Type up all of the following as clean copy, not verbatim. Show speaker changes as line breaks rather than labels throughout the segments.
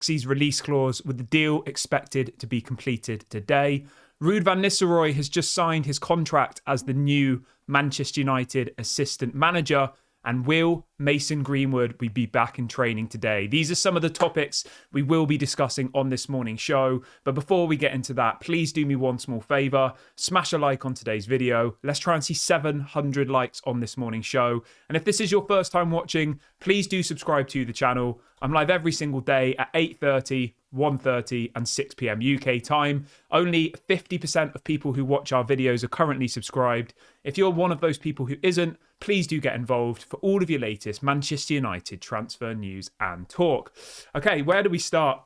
Zirkzee's release clause with the deal expected to be completed today. Ruud van Nistelrooy has just signed his contract as the new Manchester United assistant manager. And will Mason Greenwood be back in training today? These are some of the topics we will be discussing on this morning's show. But before we get into that, please do me one small favour. Smash a like on today's video. Let's try and see 700 likes on this morning's show. And if this is your first time watching, please do subscribe to the channel. I'm live every single day at 8:30, 1:30 and 6 p.m. UK time. Only 50% of people who watch our videos are currently subscribed. If you're one of those people who isn't, please do get involved for all of your latest Manchester United transfer news and talk. Okay, where do we start?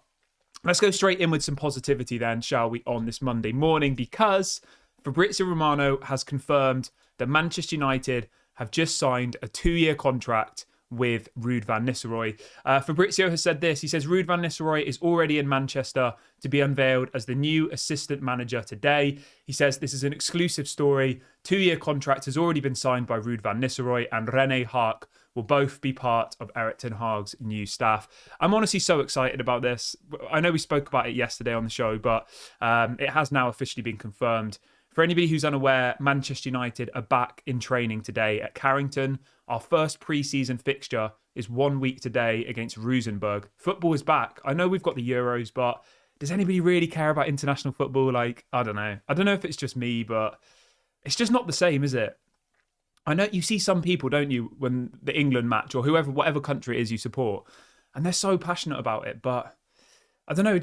Let's go straight in with some positivity then, shall we, on this Monday morning, because Fabrizio Romano has confirmed that Manchester United have just signed a 2-year contract with Ruud van Nistelrooy. Fabrizio has said this. He says, Ruud van Nistelrooy is already in Manchester to be unveiled as the new assistant manager today. He says this is an exclusive story. 2-year contract has already been signed by Ruud van Nistelrooy and Rene Haak will both be part of Erik ten Hag's new staff. I'm honestly so excited about this. I know we spoke about it yesterday on the show, but it has now officially been confirmed. For anybody who's unaware, Manchester United are back in training today at Carrington. Our first pre-season fixture is 1 week today against Rosenborg. Football is back. I know we've got the Euros, but does anybody really care about international football? Like, I don't know. I don't know if it's just me, but it's just not the same, is it? I know you see some people, don't you, when the England match or whatever country it is you support, and they're so passionate about it, but I don't know, I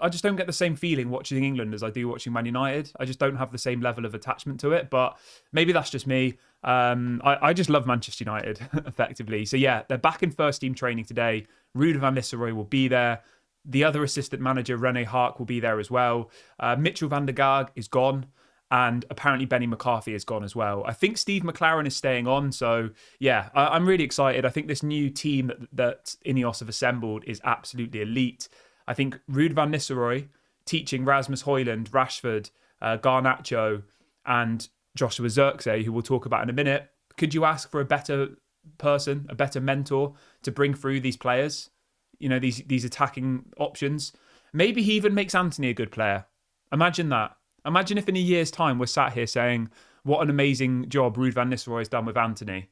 just don't get the same feeling watching England as I do watching Man United. I just don't have the same level of attachment to it, but maybe that's just me. I just love Manchester United, effectively. So yeah, they're back in first team training today. Ruud van Nistelrooy will be there. The other assistant manager, Rene Haak, will be there as well. Mitchell van der Gaag is gone. And apparently Benny McCarthy is gone as well. I think Steve McLaren is staying on. So yeah, I'm really excited. I think this new team that Ineos have assembled is absolutely elite. I think Ruud van Nistelrooy teaching Rasmus Højlund, Rashford, Garnacho and Joshua Zirkzee, who we'll talk about in a minute. Could you ask for a better person, a better mentor to bring through these players? You know, these attacking options. Maybe he even makes Anthony a good player. Imagine that. Imagine if in a year's time we're sat here saying, what an amazing job Ruud van Nistelrooy has done with Anthony.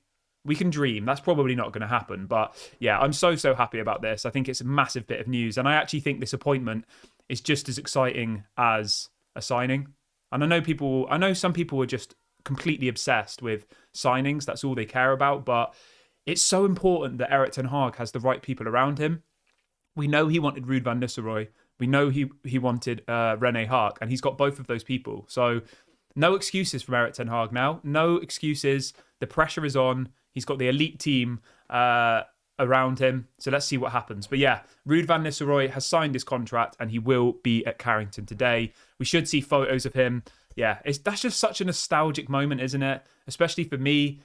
We can dream. That's probably not going to happen. But yeah, I'm so happy about this. I think it's a massive bit of news. And I actually think this appointment is just as exciting as a signing. And I know some people are just completely obsessed with signings. That's all they care about. But it's so important that Erik ten Hag has the right people around him. We know he wanted Ruud van Nistelrooy. We know he wanted Rene Haak, and he's got both of those people. So no excuses from Erik ten Hag now. No excuses. The pressure is on. He's got the elite team around him. So let's see what happens. But yeah, Ruud van Nistelrooy has signed his contract and he will be at Carrington today. We should see photos of him. Yeah, that's just such a nostalgic moment, isn't it? Especially for me,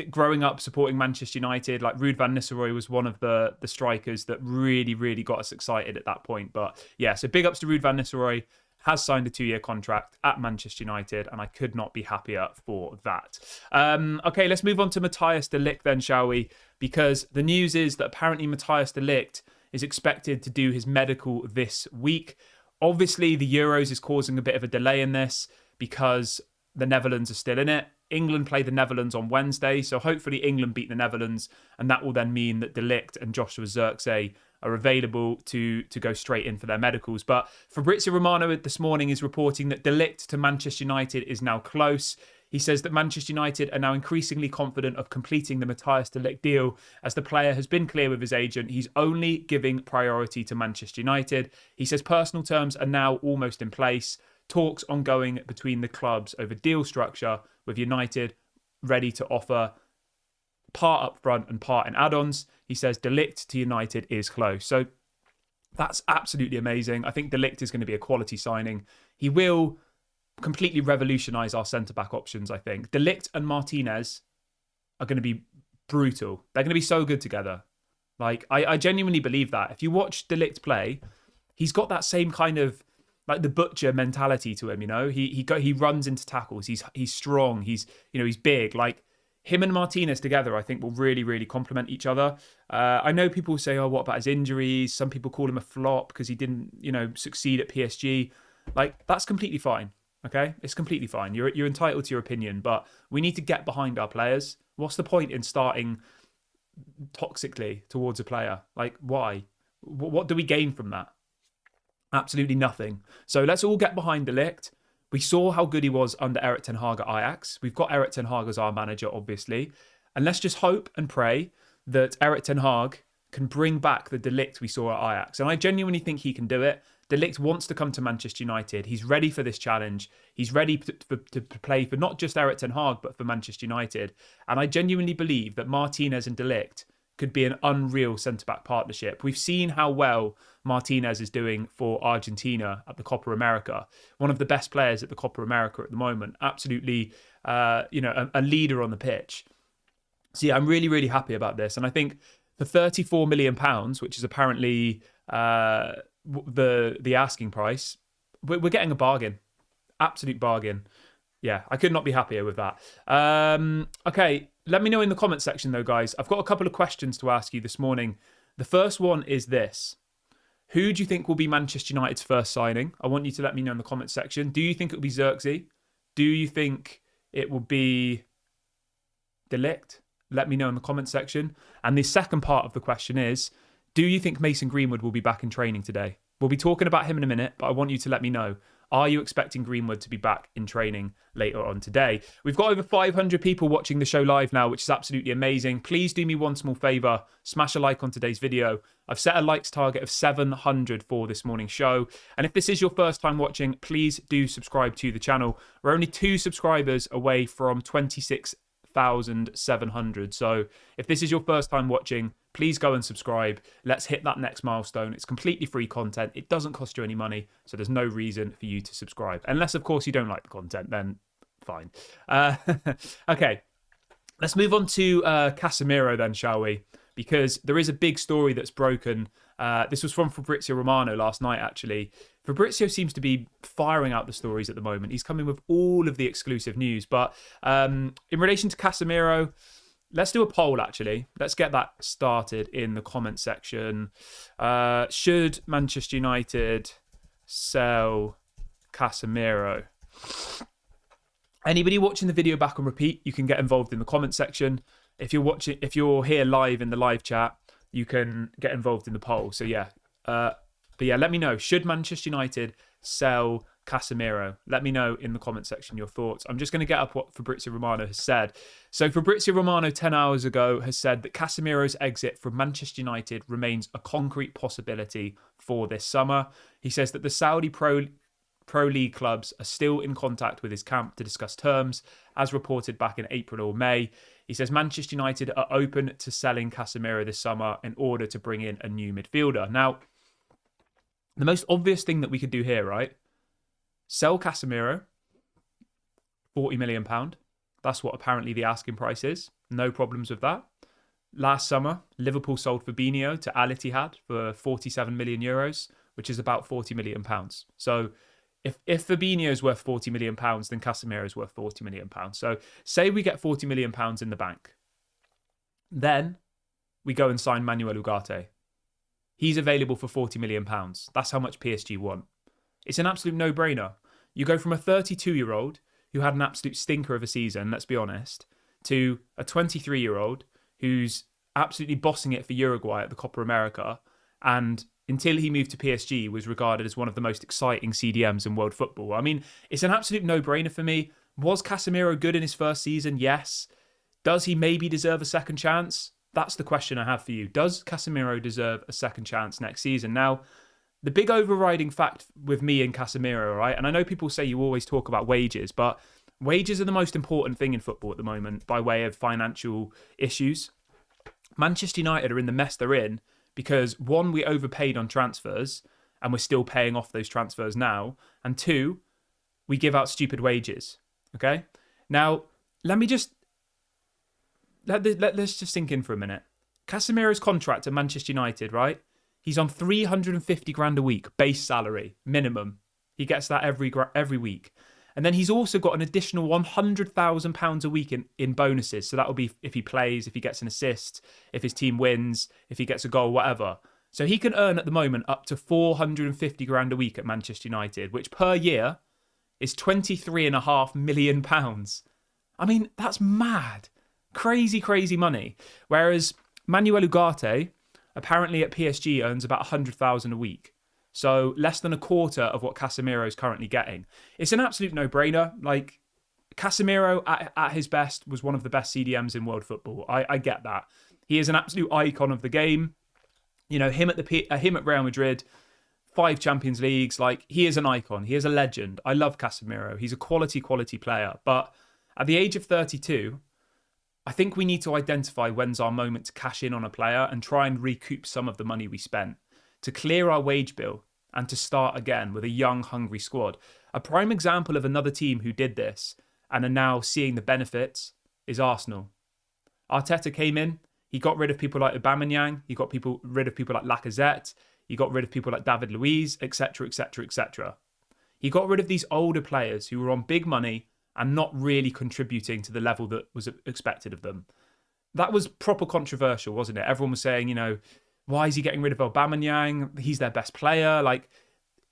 growing up supporting Manchester United. Like Ruud van Nistelrooy was one of the strikers that really got us excited at that point. But yeah, so big ups to Ruud van Nistelrooy. Has signed a 2-year contract at Manchester United, and I could not be happier for that. Okay, let's move on to Matthijs de Ligt then, shall we? Because the news is that apparently Matthijs de Ligt is expected to do his medical this week. Obviously, the Euros is causing a bit of a delay in this because the Netherlands are still in it. England play the Netherlands on Wednesday, so hopefully England beat the Netherlands, and that will then mean that de Ligt and Joshua Zirkzee are available to go straight in for their medicals. But Fabrizio Romano this morning is reporting that de Ligt to Manchester United is now close. He says that Manchester United are now increasingly confident of completing the Matthijs de Ligt deal, as the player has been clear with his agent. He's only giving priority to Manchester United. He says personal terms are now almost in place. Talks ongoing between the clubs over deal structure, with United ready to offer part up front and part in add-ons. He says de Ligt to United is close. So that's absolutely amazing. I think de Ligt is going to be a quality signing. He will completely revolutionise our centre-back options, I think. De Ligt and Martinez are going to be brutal. They're going to be so good together. Like, I genuinely believe that. If you watch de Ligt play, he's got that same kind of, like, the butcher mentality to him, you know? He runs into tackles. He's strong. He's big. Like, him and Martinez together, I think, will really, really complement each other. I know people say, oh, what about his injuries? Some people call him a flop because he didn't, succeed at PSG. Like, that's completely fine, okay? It's completely fine. You're entitled to your opinion, but we need to get behind our players. What's the point in starting toxically towards a player? Like, why? What do we gain from that? Absolutely nothing. So let's all get behind De Ligt. We saw how good he was under Erik ten Hag at Ajax. We've got Erik ten Hag as our manager, obviously. And let's just hope and pray that Erik ten Hag can bring back the De Ligt we saw at Ajax. And I genuinely think he can do it. De Ligt wants to come to Manchester United. He's ready for this challenge. He's ready to play for not just Erik ten Hag, but for Manchester United. And I genuinely believe that Martinez and De Ligt could be an unreal centre-back partnership. We've seen how well Martinez is doing for Argentina at the Copa America. One of the best players at the Copa America at the moment. Absolutely, a leader on the pitch. So yeah, I'm really, really happy about this. And I think for £34 million, which is apparently the asking price, we're getting a bargain. Absolute bargain. Yeah, I could not be happier with that. Okay, let me know in the comment section though, guys. I've got a couple of questions to ask you this morning. The first one is this. Who do you think will be Manchester United's first signing? I want you to let me know in the comment section. Do you think it will be Zirkzee? Do you think it will be De Ligt? Let me know in the comment section. And the second part of the question is, do you think Mason Greenwood will be back in training today? We'll be talking about him in a minute, but I want you to let me know. Are you expecting Greenwood to be back in training later on today? We've got over 500 people watching the show live now, which is absolutely amazing. Please do me one small favour. Smash a like on today's video. I've set a likes target of 700 for this morning's show. And if this is your first time watching, please do subscribe to the channel. We're only 2 subscribers away from 26,700. So if this is your first time watching, please go and subscribe. Let's hit that next milestone. It's completely free content. It doesn't cost you any money, so there's no reason for you to subscribe. Unless, of course, you don't like the content, then fine. Okay, let's move on to Casemiro then, shall we? Because there is a big story that's broken. This was from Fabrizio Romano last night, actually. Fabrizio seems to be firing out the stories at the moment. He's coming with all of the exclusive news. But in relation to Casemiro, let's do a poll, actually. Let's get that started in the comment section. Should Manchester United sell Casemiro? Anybody watching the video back on repeat, you can get involved in the comment section. If you're here live in the live chat, you can get involved in the poll. So yeah. But yeah, let me know. Should Manchester United sell Casemiro? Let me know in the comment section your thoughts. I'm just going to get up what Fabrizio Romano has said. So Fabrizio Romano 10 hours ago has said that Casemiro's exit from Manchester United remains a concrete possibility for this summer. He says that the Saudi Pro League clubs are still in contact with his camp to discuss terms, as reported back in April or May. He says Manchester United are open to selling Casemiro this summer in order to bring in a new midfielder. Now, the most obvious thing that we could do here, right? Sell Casemiro, £40 million. That's what apparently the asking price is. No problems with that. Last summer, Liverpool sold Fabinho to Al Ittihad for €47 million, which is about £40 million. So if Fabinho is worth £40 million, then Casemiro is worth £40 million. So say we get £40 million in the bank. Then we go and sign Manuel Ugarte. He's available for £40 million. That's how much PSG want. It's an absolute no-brainer. You go from a 32-year-old who had an absolute stinker of a season, let's be honest, to a 23-year-old who's absolutely bossing it for Uruguay at the Copa America, and until he moved to PSG was regarded as one of the most exciting CDMs in world football. I mean, it's an absolute no-brainer for me. Was Casemiro good in his first season? Yes. Does he maybe deserve a second chance? That's the question I have for you. Does Casemiro deserve a second chance next season? Now, the big overriding fact with me and Casemiro, right? And I know people say you always talk about wages, but wages are the most important thing in football at the moment by way of financial issues. Manchester United are in the mess they're in because, one, we overpaid on transfers and we're still paying off those transfers now. And two, we give out stupid wages. Okay? Now, let's just sink in for a minute. Casemiro's contract at Manchester United, right? He's on 350 grand a week, base salary, minimum. He gets that every week. And then he's also got an additional £100,000 a week in bonuses. So that'll be if he plays, if he gets an assist, if his team wins, if he gets a goal, whatever. So he can earn at the moment up to 450 grand a week at Manchester United, which per year is £23.5 million. I mean, that's mad. Crazy, crazy money. Whereas Manuel Ugarte, apparently at PSG, earns about 100,000 a week. So less than a quarter of what Casemiro is currently getting. It's an absolute no-brainer. Like, Casemiro at his best was one of the best CDMs in world football. I get that. He is an absolute icon of the game. You know, him at Real Madrid, 5 Champions Leagues. Like, he is an icon. He is a legend. I love Casemiro. He's a quality player. But at the age of 32, I think we need to identify when's our moment to cash in on a player and try and recoup some of the money we spent, to clear our wage bill and to start again with a young, hungry squad. A prime example of another team who did this and are now seeing the benefits is Arsenal. Arteta came in, he got rid of people like Aubameyang, he got rid of people like Lacazette, he got rid of people like David Luiz, etc., etc., etc. He got rid of these older players who were on big money and not really contributing to the level that was expected of them. That was proper controversial, wasn't it? Everyone was saying, you know, why is he getting rid of Aubameyang? He's their best player. Like,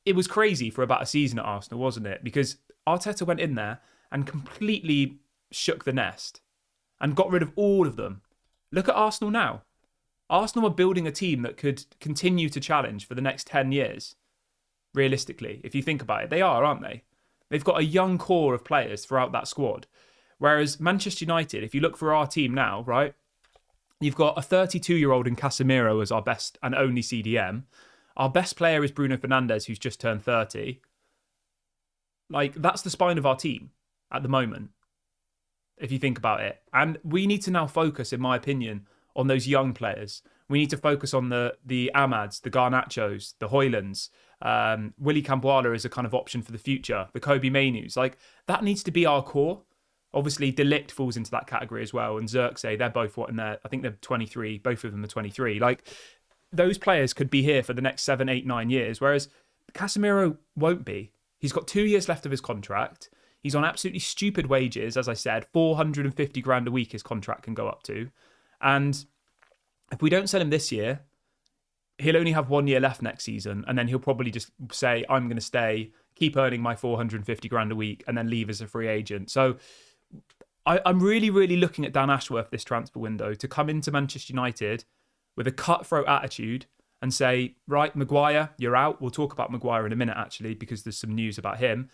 it was crazy for about a season at Arsenal, wasn't it? Because Arteta went in there and completely shook the nest and got rid of all of them. Look at Arsenal now. Arsenal are building a team that could continue to challenge for the next 10 years. Realistically, if you think about it, they are, aren't they? They've got a young core of players throughout that squad. Whereas Manchester United, if you look for our team now, right, you've got a 32-year-old in Casemiro as our best and only CDM. Our best player is Bruno Fernandes, who's just turned 30. Like, that's the spine of our team at the moment, if you think about it. And we need to now focus, in my opinion, on those young players. We need to focus on the Amads, the Garnachos, the Højlunds. Willy Camboire is a kind of option for the future. The Kobe Mainus. Like, that needs to be our core. Obviously, De Ligt falls into that category as well. And Zirkzee, they're both I think they're 23. Both of them are 23. Like, those players could be here for the next 7, 8, 9 years. Whereas Casemiro won't be. He's got 2 years left of his contract. He's on absolutely stupid wages. As I said, 450 grand a week his contract can go up to. And if we don't sell him this year, he'll only have 1 year left next season. And then he'll probably just say, I'm going to stay, keep earning my 450 grand a week, and then leave as a free agent. So I'm really, really looking at Dan Ashworth this transfer window to come into Manchester United with a cutthroat attitude and say, right, Maguire, you're out. We'll talk about Maguire in a minute, actually, because there's some news about him.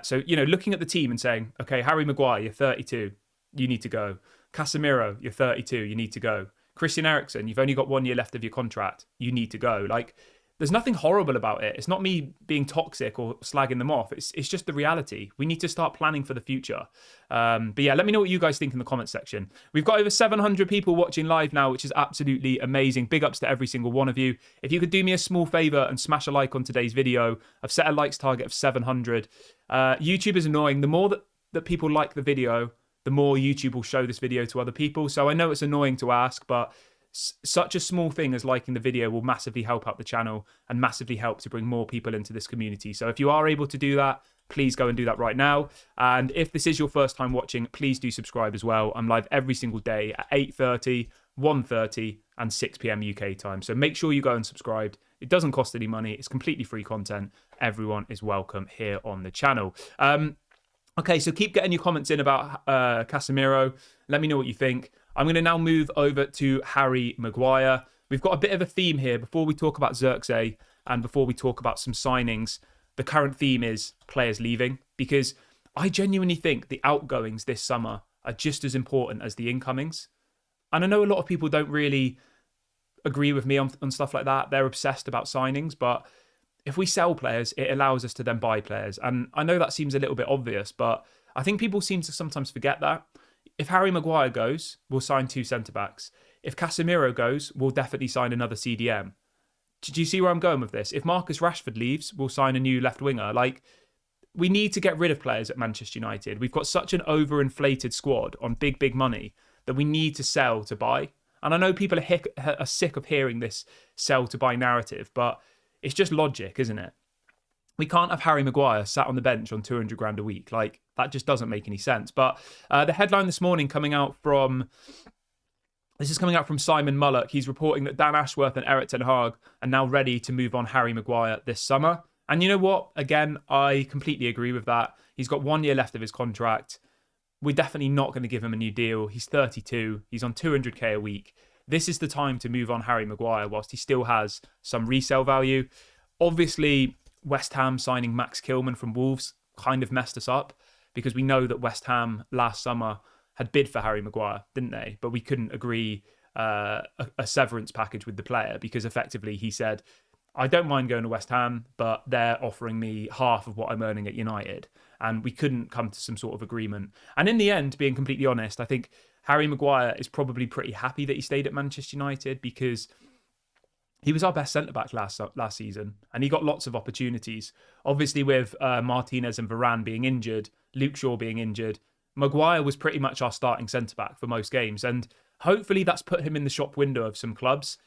So, you know, looking at the team and saying, okay, Harry Maguire, you're 32. You need to go. Casemiro, you're 32. You need to go. Christian Eriksen, you've only got 1 year left of your contract. You need to go. Like, there's nothing horrible about it. It's not me being toxic or slagging them off. It's just the reality. We need to start planning for the future. But yeah, let me know what you guys think in the comments section. We've got over 700 people watching live now, which is absolutely amazing. Big ups to every single one of you. If you could do me a small favour and smash a like on today's video. I've set a likes target of 700. YouTube is annoying. The more that people like the video, the more YouTube will show this video to other people. So I know it's annoying to ask, but such a small thing as liking the video will massively help out the channel and massively help to bring more people into this community. So if you are able to do that, please go and do that right now. And if this is your first time watching, please do subscribe as well. I'm live every single day at 8:30, 1:30 and 6 p.m. UK time. So make sure you go and subscribe. It doesn't cost any money. It's completely free content. Everyone is welcome here on the channel. Okay, so keep getting your comments in about Casemiro. Let me know what you think. I'm going to now move over to Harry Maguire. We've got a bit of a theme here. Before we talk about Zirkzee and before we talk about some signings, the current theme is players leaving, because I genuinely think the outgoings this summer are just as important as the incomings. And I know a lot of people don't really agree with me on stuff like that. They're obsessed about signings, but if we sell players, it allows us to then buy players. And I know that seems a little bit obvious, but I think people seem to sometimes forget that. If Harry Maguire goes, we'll sign 2 centre-backs. If Casemiro goes, we'll definitely sign another CDM. Do you see where I'm going with this? If Marcus Rashford leaves, we'll sign a new left winger. Like, we need to get rid of players at Manchester United. We've got such an overinflated squad on big, big money that we need to sell to buy. And I know people are sick of hearing this sell to buy narrative, but it's just logic, isn't it? we can't have Harry Maguire sat on the bench on 200 grand a week. Like, that just doesn't make any sense. But the headline this morning this is coming out from Simon Mullock. He's reporting that Dan Ashworth and Erik ten Hag are now ready to move on Harry Maguire this summer. And you know what? Again, I completely agree with that. He's got 1 year left of his contract. We're definitely not going to give him a new deal. He's 32. He's on 200k a week. This is the time to move on Harry Maguire whilst he still has some resale value. Obviously, West Ham signing Max Kilman from Wolves kind of messed us up because we know that West Ham last summer had bid for Harry Maguire, didn't they? But we couldn't agree a severance package with the player because effectively he said, I don't mind going to West Ham, but they're offering me half of what I'm earning at United. And we couldn't come to some sort of agreement. And in the end, being completely honest, I think Harry Maguire is probably pretty happy that he stayed at Manchester United because he was our best centre-back last season and he got lots of opportunities. Obviously with Martinez and Varane being injured, Luke Shaw being injured, Maguire was pretty much our starting centre-back for most games. And hopefully that's put him in the shop window of some clubs.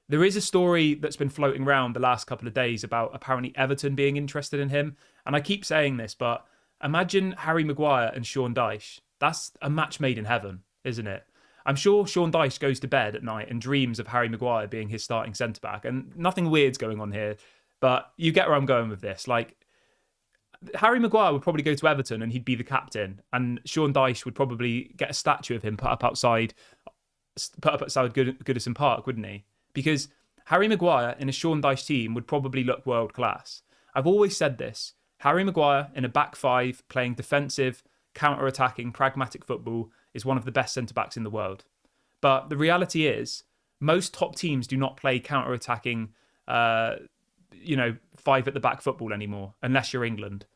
There is a story that's been floating around the last couple of days about apparently Everton being interested in him. And I keep saying this, but imagine Harry Maguire and Sean Dyche. That's a match made in heaven, isn't it? I'm sure Sean Dyche goes to bed at night and dreams of Harry Maguire being his starting centre-back. And nothing weird's going on here, but you get where I'm going with this. Like, Harry Maguire would probably go to Everton and he'd be the captain. And Sean Dyche would probably get a statue of him put up outside Goodison Park, wouldn't he? Because Harry Maguire in a Sean Dyche team would probably look world class. I've always said this. Harry Maguire in a back five playing defensive, counter-attacking, pragmatic football is one of the best centre-backs in the world. But the reality is, most top teams do not play counter-attacking, five at the back football anymore, unless you're England.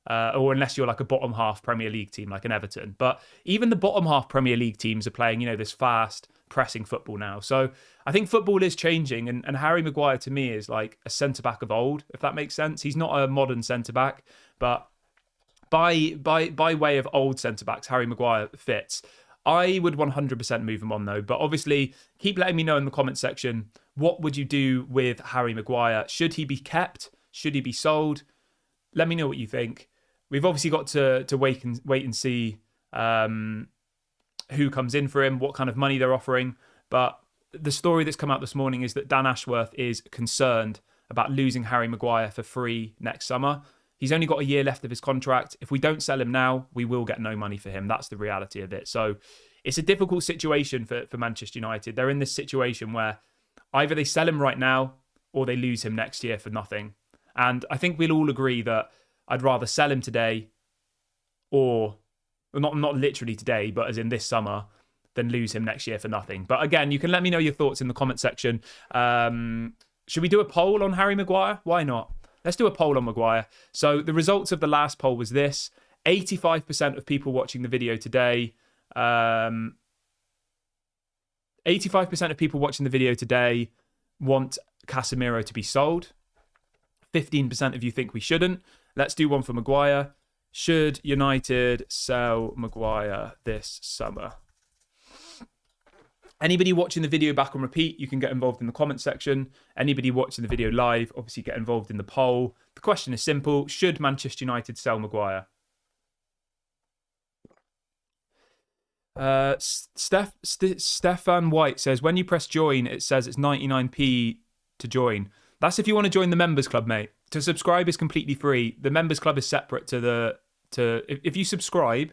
Or unless you're like a bottom half Premier League team like an Everton. But even the bottom half Premier League teams are playing, this fast pressing football now. So I think football is changing and Harry Maguire to me is like a centre-back of old, if that makes sense. He's not a modern centre-back, but by way of old centre-backs, Harry Maguire fits. I would 100% move him on though. But obviously, keep letting me know in the comment section, what would you do with Harry Maguire? Should he be kept? Should he be sold? Let me know what you think. We've obviously got to wait and see who comes in for him, what kind of money they're offering. But the story that's come out this morning is that Dan Ashworth is concerned about losing Harry Maguire for free next summer. He's only got a year left of his contract. If we don't sell him now, we will get no money for him. That's the reality of it. So it's a difficult situation for Manchester United. They're in this situation where either they sell him right now or they lose him next year for nothing. And I think we'll all agree that I'd rather sell him today or not literally today, but as in this summer, than lose him next year for nothing. But again, you can let me know your thoughts in the comment section. Should we do a poll on Harry Maguire? Why not? Let's do a poll on Maguire. So the results of the last poll was this. 85% of people watching the video today, 85% of people watching the video today want Casemiro to be sold. 15% of you think we shouldn't. Let's do one for Maguire. Should United sell Maguire this summer? Anybody watching the video back on repeat, you can get involved in the comment section. Anybody watching the video live, obviously get involved in the poll. The question is simple. Should Manchester United sell Maguire? Stefan White says, when you press join, it says it's 99p to join. That's if you want to join the members club, mate. To subscribe is completely free. The members club is separate if you subscribe,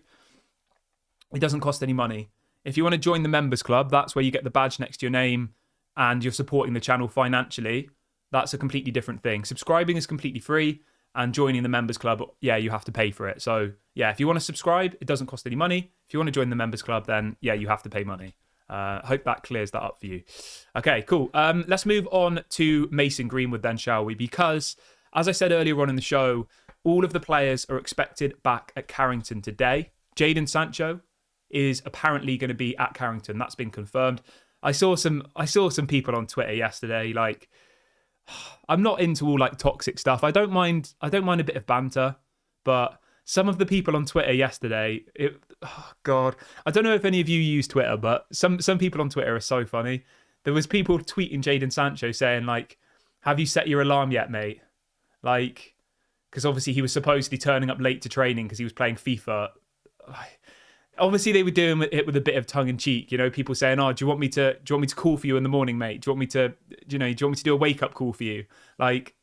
it doesn't cost any money. If you want to join the members club, that's where you get the badge next to your name and you're supporting the channel financially. That's a completely different thing. Subscribing is completely free and joining the members club, yeah, you have to pay for it. So yeah, if you want to subscribe, it doesn't cost any money. If you want to join the members club, then yeah, you have to pay money. Hope that clears that up for you. Okay, cool. Let's move on to Mason Greenwood then, shall we? Because as I said earlier on in the show, all of the players are expected back at Carrington today. Jadon Sancho is apparently going to be at Carrington. That's been confirmed. I saw some people on Twitter yesterday. Like, I'm not into all like toxic stuff. I don't mind a bit of banter, but some of the people on Twitter yesterday, God, I don't know if any of you use Twitter, but some people on Twitter are so funny. There was people tweeting Jadon Sancho saying like, "Have you set your alarm yet, mate?" Like, because obviously he was supposedly turning up late to training because he was playing FIFA. Obviously, they were doing it with a bit of tongue in cheek. You know, people saying, "Oh, do you want me to call for you in the morning, mate? Do you want me to, do you want me to do a wake up call for you?" Like,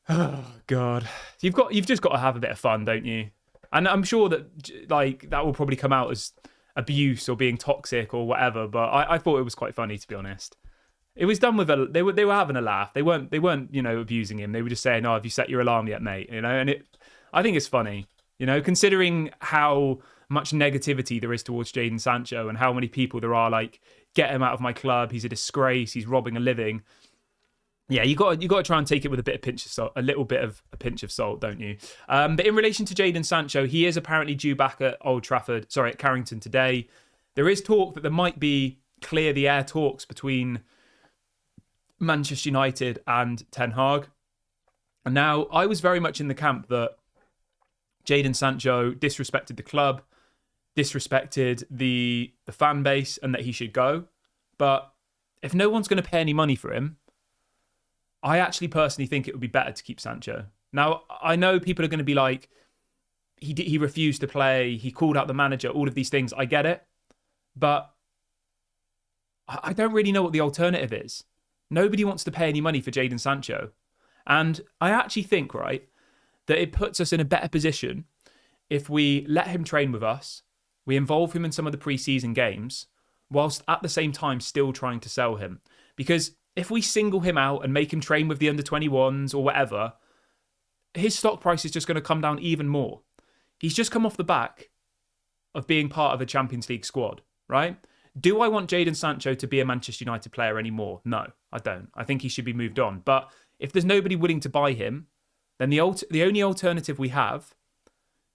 oh God, you've just got to have a bit of fun, don't you? And I'm sure that like that will probably come out as abuse or being toxic or whatever. But I thought it was quite funny, to be honest. It was done with they were having a laugh. They weren't abusing him. They were just saying, "Oh, have you set your alarm yet, mate?" You know, and I think it's funny. You know, considering how much negativity there is towards Jadon Sancho and how many people there are like, get him out of my club, he's a disgrace, he's robbing a living. Yeah, you got to try and take it with a pinch of salt, a pinch of salt, don't you? But in relation to Jadon Sancho, he is apparently due back at at Carrington today. There is talk that there might be clear the air talks between Manchester United and Ten Hag. And now I was very much in the camp that Jadon Sancho disrespected the club, disrespected the fan base, and that he should go. But if no one's going to pay any money for him, I actually personally think it would be better to keep Sancho. Now, I know people are going to be like, he refused to play, he called out the manager, all of these things. I get it. But I don't really know what the alternative is. Nobody wants to pay any money for Jadon Sancho. And I actually think, right, that it puts us in a better position if we let him train with us, we involve him in some of the pre-season games, whilst at the same time still trying to sell him. Because if we single him out and make him train with the under-21s or whatever, his stock price is just going to come down even more. He's just come off the back of being part of a Champions League squad, right? Do I want Jadon Sancho to be a Manchester United player anymore? No, I don't. I think he should be moved on. But if there's nobody willing to buy him, then the only alternative we have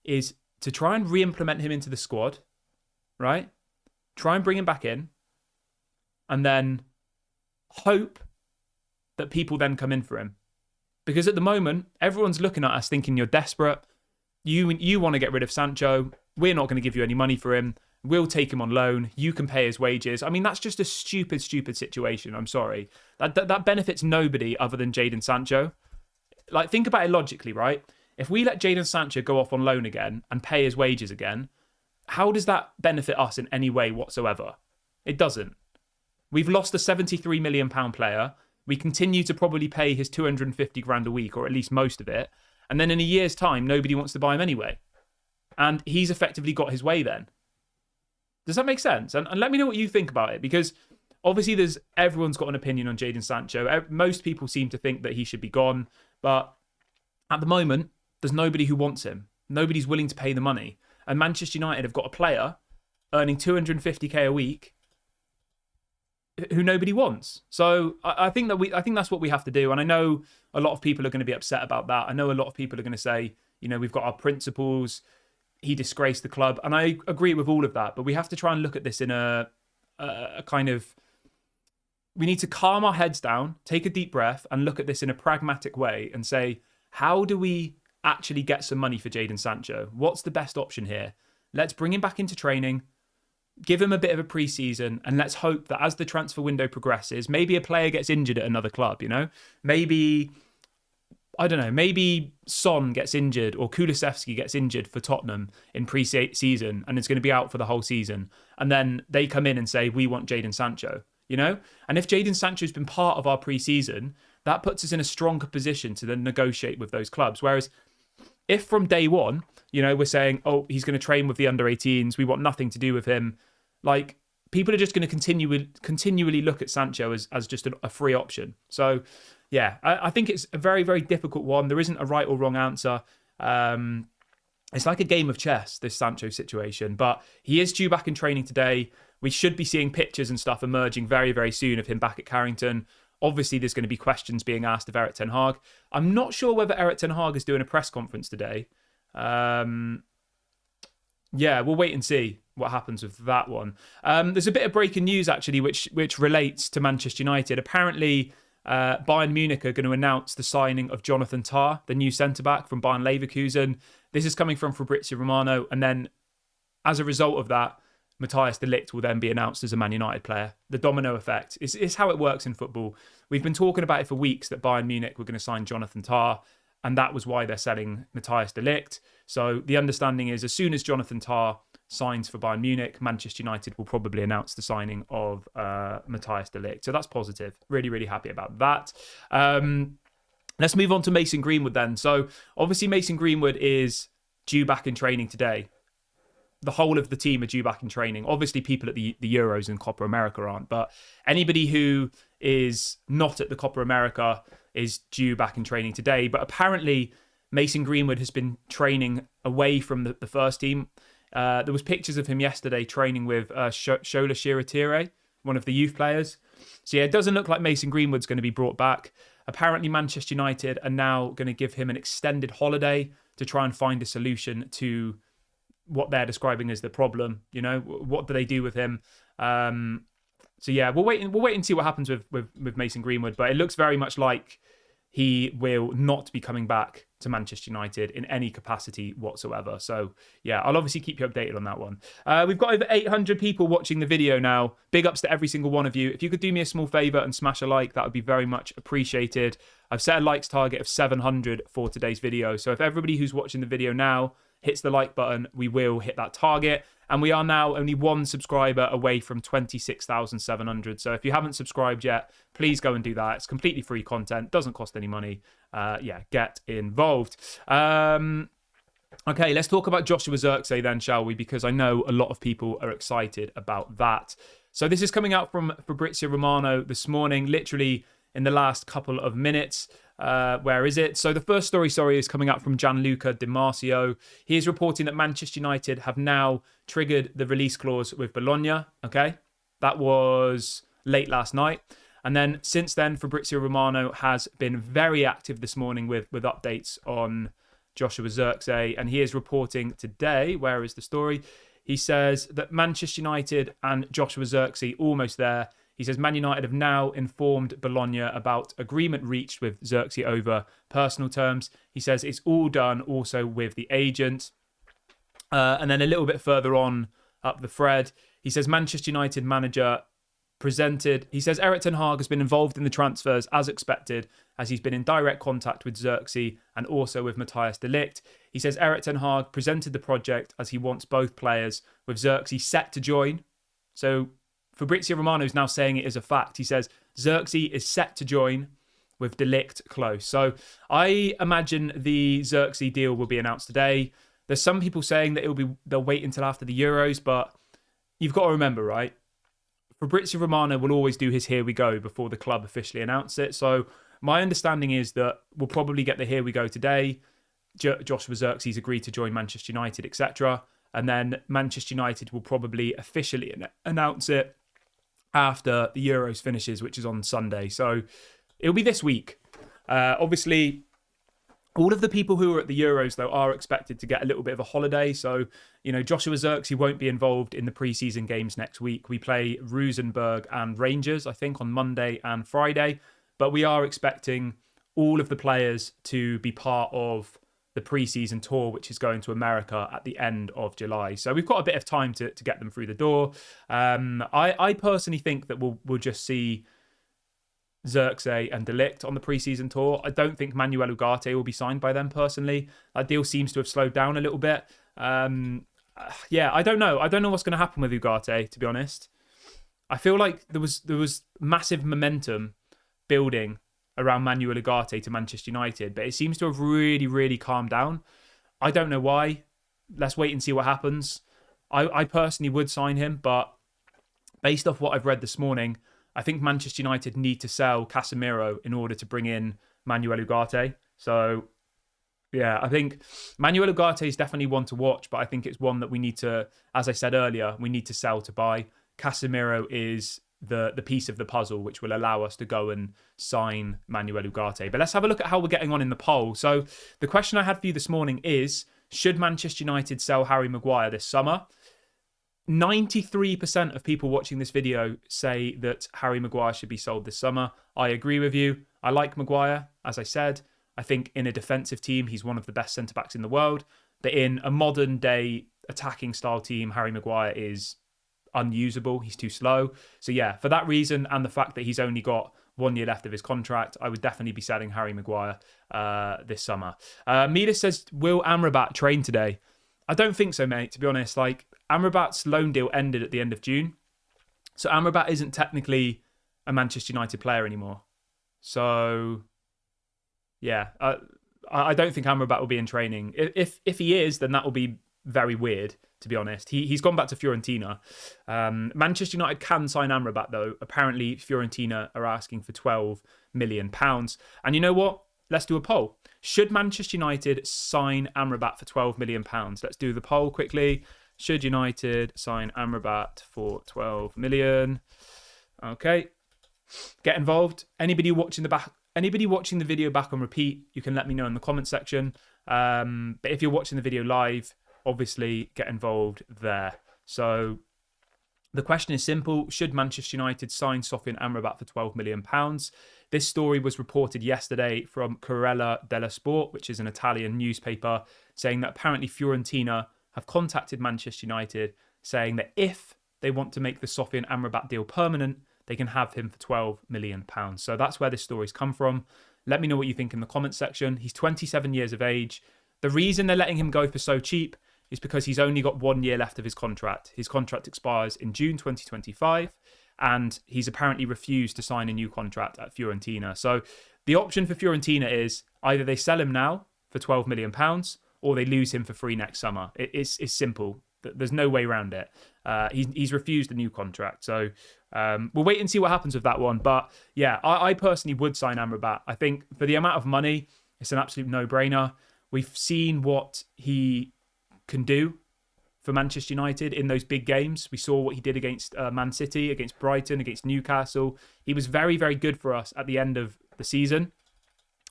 is to try and re-implement him into the squad, right? Try and bring him back in, and then hope that people then come in for him. Because at the moment, everyone's looking at us thinking you're desperate. You want to get rid of Sancho. We're not going to give you any money for him. We'll take him on loan. You can pay his wages. I mean, that's just a stupid situation. I'm sorry. That benefits nobody other than Jadon Sancho. Like, think about it logically, right? If we let Jadon Sancho go off on loan again and pay his wages again, how does that benefit us in any way whatsoever? It doesn't. We've lost a £73 million player. We continue to probably pay his 250 grand a week, or at least most of it. And then in a year's time, nobody wants to buy him anyway. And he's effectively got his way then. Does that make sense? And let me know what you think about it, because obviously everyone's got an opinion on Jadon Sancho. Most people seem to think that he should be gone. But at the moment, there's nobody who wants him. Nobody's willing to pay the money. And Manchester United have got a player earning 250k a week who nobody wants. So I think that's what we have to do. And I know a lot of people are going to be upset about that. I know a lot of people are going to say, we've got our principles. He disgraced the club. And I agree with all of that. But we have to try and look at this in a kind of... We need to calm our heads down, take a deep breath, and look at this in a pragmatic way and say, how do we actually get some money for Jadon Sancho? What's the best option here? Let's bring him back into training, give him a bit of a pre-season, and let's hope that as the transfer window progresses, maybe a player gets injured at another club, Maybe, I don't know, maybe Son gets injured or Kulusevski gets injured for Tottenham in pre-season and it's going to be out for the whole season. And then they come in and say, we want Jadon Sancho. And if Jadon Sancho's been part of our pre-season, that puts us in a stronger position to then negotiate with those clubs. Whereas if from day one, we're saying, oh, he's going to train with the under-18s, we want nothing to do with him, like, people are just going to continually look at Sancho as just a free option. So, yeah, I think it's a very, very difficult one. There isn't a right or wrong answer. It's like a game of chess, this Sancho situation. But he is due back in training today. We should be seeing pictures and stuff emerging very, very soon of him back at Carrington. Obviously, there's going to be questions being asked of Erik ten Hag. I'm not sure whether Erik ten Hag is doing a press conference today. Yeah, we'll wait and see what happens with that one. There's a bit of breaking news, actually, which relates to Manchester United. Apparently, Bayern Munich are going to announce the signing of Jonathan Tah, the new centre-back from Bayern Leverkusen. This is coming from Fabrizio Romano. And then, as a result of that, Matthijs de Ligt will then be announced as a Man United player. The domino effect is how it works in football. We've been talking about it for weeks that Bayern Munich were going to sign Jonathan Tah. and that was why they're selling Matthijs de Ligt. So the understanding is as soon as Jonathan Tah signs for Bayern Munich, Manchester United will probably announce the signing of Matthijs de Ligt. So that's positive. Really, really happy about that. Let's move on to Mason Greenwood then. So obviously Mason Greenwood is due back in training today. The whole of the team are due back in training. Obviously, people at the Euros and Copa America aren't, but anybody who is not at the Copa America is due back in training today. But apparently, Mason Greenwood has been training away from the first team. There was pictures of him yesterday training with Shola Shiratire, one of the youth players. So yeah, it doesn't look like Mason Greenwood's going to be brought back. Apparently, Manchester United are now going to give him an extended holiday to try and find a solution to what they're describing as the problem. You know, what do they do with him? So yeah, we'll wait and see what happens with Mason Greenwood. But it looks very much like he will not be coming back to Manchester United in any capacity whatsoever. So yeah, I'll obviously keep you updated on that one. We've got over 800 people watching the video now. Big ups to every single one of you. If you could do me a small favour and smash a like, that would be very much appreciated. I've set a likes target of 700 for today's video. So if everybody who's watching the video now hits the like button, we will hit that target. And we are now only one subscriber away from 26,700. So if you haven't subscribed yet, please go and do that. It's completely free content, doesn't cost any money. Yeah, get involved. Okay, let's talk about Joshua Zirkzee then, shall we? Because I know a lot of people are excited about that. So this is coming out from Fabrizio Romano this morning, literally in the last couple of minutes. Where is it? So the first story is coming out from Gianluca Di Marcio. He is reporting that Manchester United have now triggered the release clause with Bologna. Okay, that was late last night. And then since then, Fabrizio Romano has been very active this morning with updates on Joshua Zirkzee. And he is reporting today, where is the story? He says that Manchester United and Joshua Zirkzee almost there. He says Man United have now informed Bologna about agreement reached with Zirkzee over personal terms. He says it's all done also with the agent. And then a little bit further on up the thread, he says Manchester United manager presented. He says Erik ten Hag has been involved in the transfers as expected, as he's been in direct contact with Zirkzee and also with Matthijs de Ligt. He says Erik ten Hag presented the project as he wants both players, with Zirkzee set to join. So Fabrizio Romano is now saying it as a fact. He says Zirkzee is set to join with de Ligt close. So I imagine the Zirkzee deal will be announced today. There's some people saying that they'll wait until after the Euros, but you've got to remember, right? Fabrizio Romano will always do his here we go before the club officially announce it. So my understanding is that we'll probably get the here we go today. Joshua Zirkzee's agreed to join Manchester United, etc. And then Manchester United will probably officially announce it after the Euros finishes, which is on Sunday. So it'll be this week. Obviously, all of the people who are at the Euros, though, are expected to get a little bit of a holiday. So, you know, Joshua Zirkzee won't be involved in the pre-season games next week. We play Rosenborg and Rangers, I think, on Monday and Friday. But we are expecting all of the players to be part of the pre-season tour, which is going to America at the end of July. So we've got a bit of time to get them through the door. I personally think that we'll just see Zirkzee and de Ligt on the pre-season tour. I don't think Manuel Ugarte will be signed by them personally. That deal seems to have slowed down a little bit. Yeah, I don't know. I don't know what's going to happen with Ugarte, to be honest. I feel like there was massive momentum building around Manuel Ugarte to Manchester United, but it seems to have really, really calmed down. I don't know why. Let's wait and see what happens. I personally would sign him, but based off what I've read this morning, I think Manchester United need to sell Casemiro in order to bring in Manuel Ugarte. So, yeah, I think Manuel Ugarte is definitely one to watch, but I think it's one that we need to, as I said earlier, we need to sell to buy. Casemiro is the piece of the puzzle which will allow us to go and sign Manuel Ugarte. But let's have a look at how we're getting on in the poll. So the question I had for you this morning is, should Manchester United sell Harry Maguire this summer? 93% of people watching this video say that Harry Maguire should be sold this summer. I agree with you. I like Maguire, as I said. I think in a defensive team, he's one of the best centre-backs in the world. But in a modern-day attacking style team, Harry Maguire is unusable. He's too slow. So yeah, for that reason and the fact that he's only got 1 year left of his contract. I would definitely be selling Harry Maguire this summer. Midas says, will Amrabat train today? I don't think so, mate, to be honest. Like, Amrabat's loan deal ended at the end of June. So Amrabat isn't technically a Manchester United player anymore. So, yeah, I don't think Amrabat will be in training. If he is, then that will be very weird, to be honest. He's gone back to Fiorentina. Manchester United can sign Amrabat, though. Apparently, Fiorentina are asking for £12 million. And you know what? Let's do a poll. Should Manchester United sign Amrabat for £12 million? Let's do the poll quickly. Should United sign Amrabat for £12 million? Okay. Get involved. Anybody watching the video back on repeat, you can let me know in the comment section. But if you're watching the video live, obviously get involved there. So the question is simple. Should Manchester United sign Sofyan Amrabat for £12 million? This story was reported yesterday from Corriere dello Sport, which is an Italian newspaper, saying that apparently Fiorentina have contacted Manchester United saying that if they want to make the Sofyan Amrabat deal permanent, they can have him for £12 million. So that's where this story's come from. Let me know what you think in the comment section. He's 27 years of age. The reason they're letting him go for so cheap is because he's only got 1 year left of his contract. His contract expires in June 2025, and he's apparently refused to sign a new contract at Fiorentina. So the option for Fiorentina is either they sell him now for £12 million or they lose him for free next summer. It's simple. There's no way around it. He's refused a new contract. So we'll wait and see what happens with that one. But yeah, I personally would sign Amrabat. I think for the amount of money, it's an absolute no-brainer. We've seen what he can do for Manchester United in those big games. We saw what he did against Man City, against Brighton, against Newcastle. He was very, very good for us at the end of the season.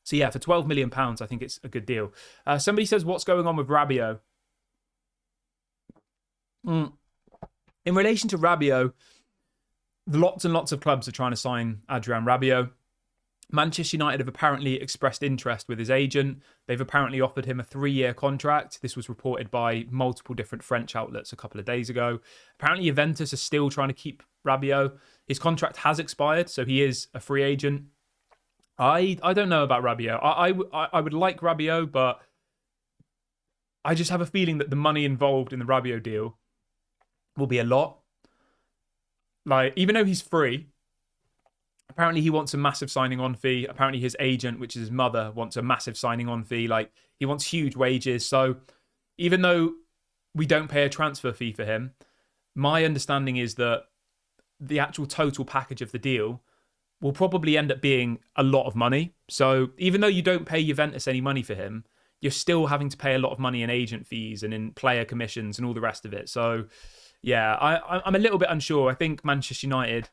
So yeah, for £12 million, I think it's a good deal. Somebody says, what's going on with Rabiot? In relation to Rabiot, lots and lots of clubs are trying to sign Adrien Rabiot. Manchester United have apparently expressed interest with his agent. They've apparently offered him a 3-year contract. This was reported by multiple different French outlets a couple of days ago. Apparently Juventus are still trying to keep Rabiot. His contract has expired, so he is a free agent. I don't know about Rabiot. I would like Rabiot, but I just have a feeling that the money involved in the Rabiot deal will be a lot. Like, even though he's free, apparently he wants a massive signing on fee. Apparently his agent, which is his mother, wants a massive signing on fee. Like, he wants huge wages. So even though we don't pay a transfer fee for him, my understanding is that the actual total package of the deal will probably end up being a lot of money. So even though you don't pay Juventus any money for him, you're still having to pay a lot of money in agent fees and in player commissions and all the rest of it. So yeah, I'm a little bit unsure. I think Manchester United,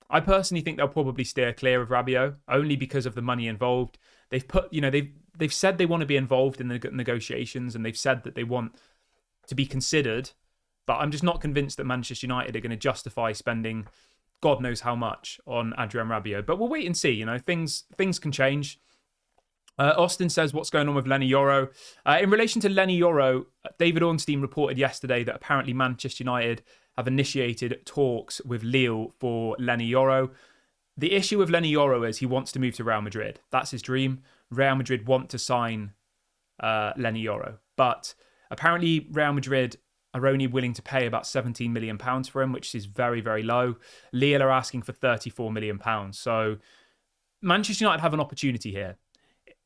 I personally think they'll probably steer clear of Rabiot only because of the money involved. They've put, they've said they want to be involved in the negotiations and they've said that they want to be considered, but I'm just not convinced that Manchester United are going to justify spending God knows how much on Adrien Rabiot. But we'll wait and see. Things can change. Austin says, what's going on with Lenny Yoro? In relation to Lenny Yoro, David Ornstein reported yesterday that apparently Manchester United have initiated talks with Lille for Lenny Yoro. The issue with Lenny Yoro is he wants to move to Real Madrid. That's his dream. Real Madrid want to sign Lenny Yoro. But apparently Real Madrid are only willing to pay about £17 million for him, which is very, very low. Lille are asking for £34 million. So Manchester United have an opportunity here.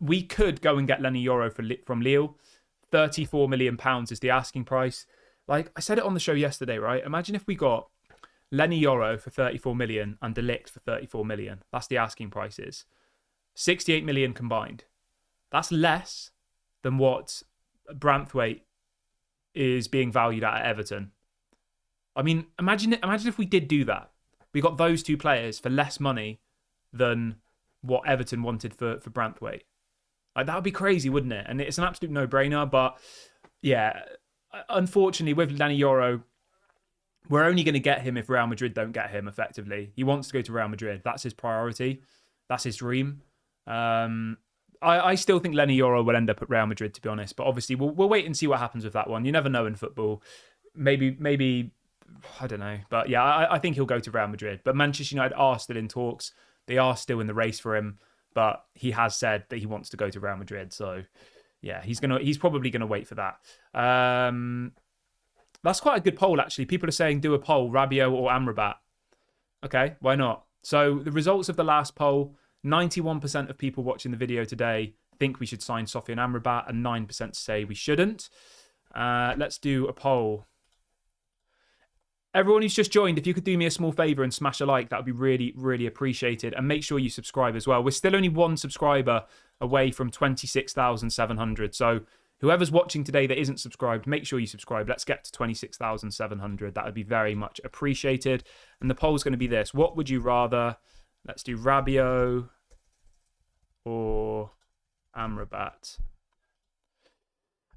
We could go and get Lenny Yoro from Lille. £34 million is the asking price. Like I said it on the show yesterday, right? Imagine if we got Lenny Yoro for 34 million and De Ligt for 34 million. That's the asking prices. 68 million combined. That's less than what Branthwaite is being valued at Everton. I mean, imagine if we did do that. We got those two players for less money than what Everton wanted for Branthwaite. Like, that would be crazy, wouldn't it? And it's an absolute no-brainer. But yeah, unfortunately, with Lenny Yoro, we're only going to get him if Real Madrid don't get him, effectively. He wants to go to Real Madrid. That's his priority. That's his dream. I still think Lenny Yoro will end up at Real Madrid, to be honest. But obviously, we'll wait and see what happens with that one. You never know in football. Maybe I don't know. But yeah, I think he'll go to Real Madrid. But Manchester United are still in talks. They are still in the race for him, but he has said that he wants to go to Real Madrid. So yeah, he's probably gonna wait for that. That's quite a good poll, actually. People are saying do a poll, Rabiot or Amrabat. Okay, why not? So the results of the last poll, 91% of people watching the video today think we should sign Sofian Amrabat and 9% say we shouldn't. Let's do a poll. Everyone who's just joined, if you could do me a small favour and smash a like, that would be really, really appreciated. And make sure you subscribe as well. We're still only one subscriber away from 26,700. So whoever's watching today that isn't subscribed, make sure you subscribe. Let's get to 26,700. That would be very much appreciated. And the poll's going to be this. What would you rather? Let's do Rabiot or Amrabat.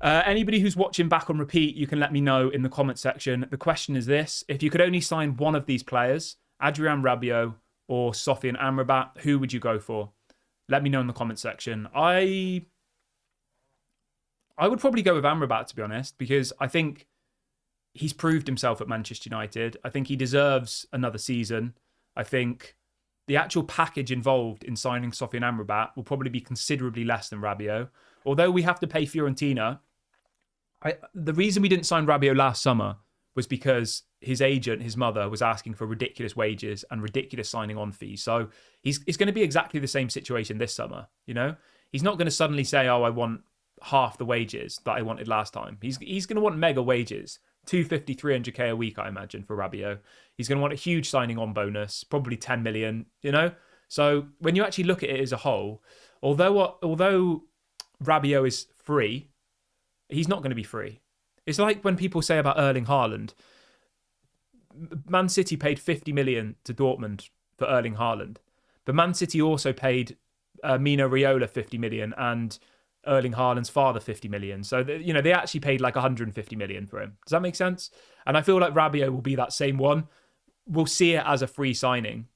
Anybody who's watching back on repeat, you can let me know in the comment section. The question is this. If you could only sign one of these players, Adrien Rabiot or Sofian Amrabat, who would you go for? Let me know in the comment section. I would probably go with Amrabat, to be honest, because I think he's proved himself at Manchester United. I think he deserves another season. I think the actual package involved in signing Sofian Amrabat will probably be considerably less than Rabiot. Although we have to pay Fiorentina, the reason we didn't sign Rabiot last summer was because his agent, his mother, was asking for ridiculous wages and ridiculous signing on fees. So it's going to be exactly the same situation this summer. You know, he's not going to suddenly say, "Oh, I want half the wages that I wanted last time." He's going to want mega wages, 250, 300k a week, I imagine, for Rabiot. He's going to want a huge signing on bonus, probably 10 million. You know, so when you actually look at it as a whole, although Rabiot is free, he's not going to be free. It's like when people say about Erling Haaland. Man City paid 50 million to Dortmund for Erling Haaland. But Man City also paid Mino Raiola 50 million and Erling Haaland's father 50 million. So, they actually paid like 150 million for him. Does that make sense? And I feel like Rabiot will be that same one. We'll see it as a free signing.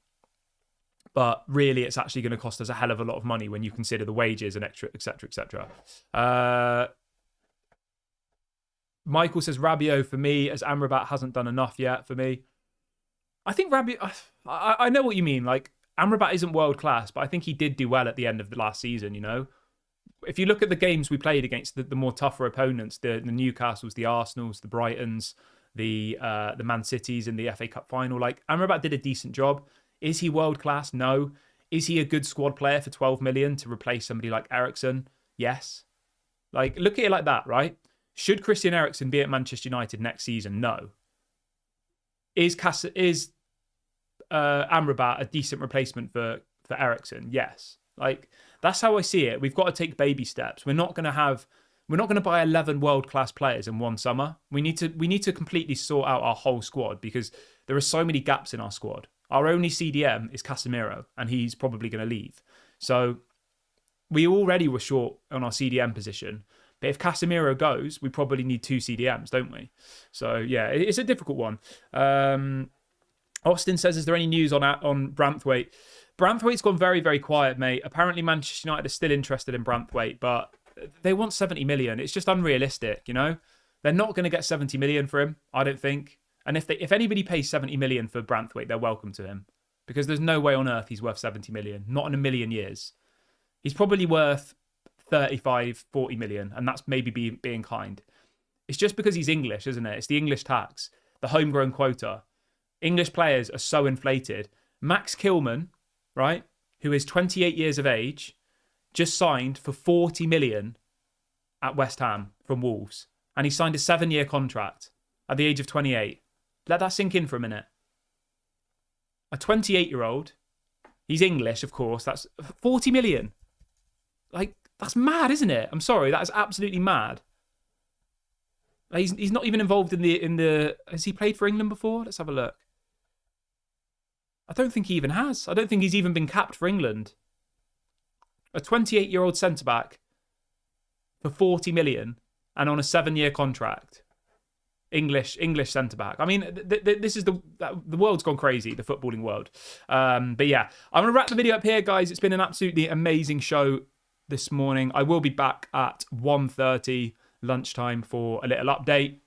But really, it's actually going to cost us a hell of a lot of money when you consider the wages and extra, et cetera, et cetera. Michael says Rabiot for me, as Amrabat hasn't done enough yet for me. I think Rabiot, I know what you mean. Like, Amrabat isn't world class, but I think he did do well at the end of the last season, you know? If you look at the games we played against the more tougher opponents, the Newcastles, the Arsenals, the Brightons, the Man Cities in the FA Cup final, like, Amrabat did a decent job. Is he world class? No. Is he a good squad player for 12 million to replace somebody like Eriksen? Yes. Like, look at it like that, right? Should Christian Eriksen be at Manchester United next season? No. Is Amrabat a decent replacement for Eriksen? Yes. Like, that's how I see it. We've got to take baby steps. We're not going to buy 11 world-class players in one summer. We need to completely sort out our whole squad because there are so many gaps in our squad. Our only CDM is Casemiro, and he's probably going to leave. So we already were short on our CDM position. But if Casemiro goes, we probably need 2 CDMs, don't we? So, yeah, it's a difficult one. Austin says, is there any news on Branthwaite? Branthwaite's gone very, very quiet, mate. Apparently, Manchester United are still interested in Branthwaite, but they want 70 million. It's just unrealistic, you know? They're not going to get 70 million for him, I don't think. And if anybody pays 70 million for Branthwaite, they're welcome to him. Because there's no way on earth he's worth 70 million. Not in a million years. He's probably worth 35, 40 million, and that's maybe being kind. It's just because he's English, isn't it? It's the English tax, the homegrown quota. English players are so inflated. Max Kilman, right, who is 28 years of age, just signed for 40 million at West Ham from Wolves. And he signed a 7-year contract at the age of 28. Let that sink in for a minute. A 28-year-old, he's English, of course, that's 40 million. Like, that's mad, isn't it? I'm sorry, that is absolutely mad. He's not even involved in the. Has he played for England before? Let's have a look. I don't think he even has. I don't think he's even been capped for England. A 28-year-old centre-back for 40 million and on a 7-year contract. English centre-back. I mean, this is the world's gone crazy, the footballing world. But yeah, I'm going to wrap the video up here, guys. It's been an absolutely amazing show this morning. I will be back at 1:30 lunchtime for a little update.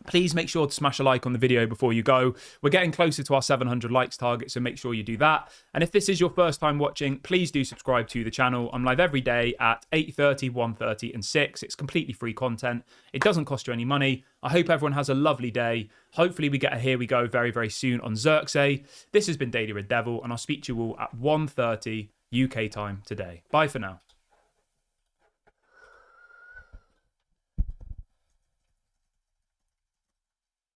Please make sure to smash a like on the video before you go. We're getting closer to our 700 likes target, so make sure you do that. And if this is your first time watching, please do subscribe to the channel. I'm live every day at 8:30, 1:30 and 6. It's completely free content. It doesn't cost you any money. I hope everyone has a lovely day. Hopefully we get a here we go very, very soon on Zirkzee. This has been Daily Red Devil, and I'll speak to you all at 1:30 UK time today. Bye for now.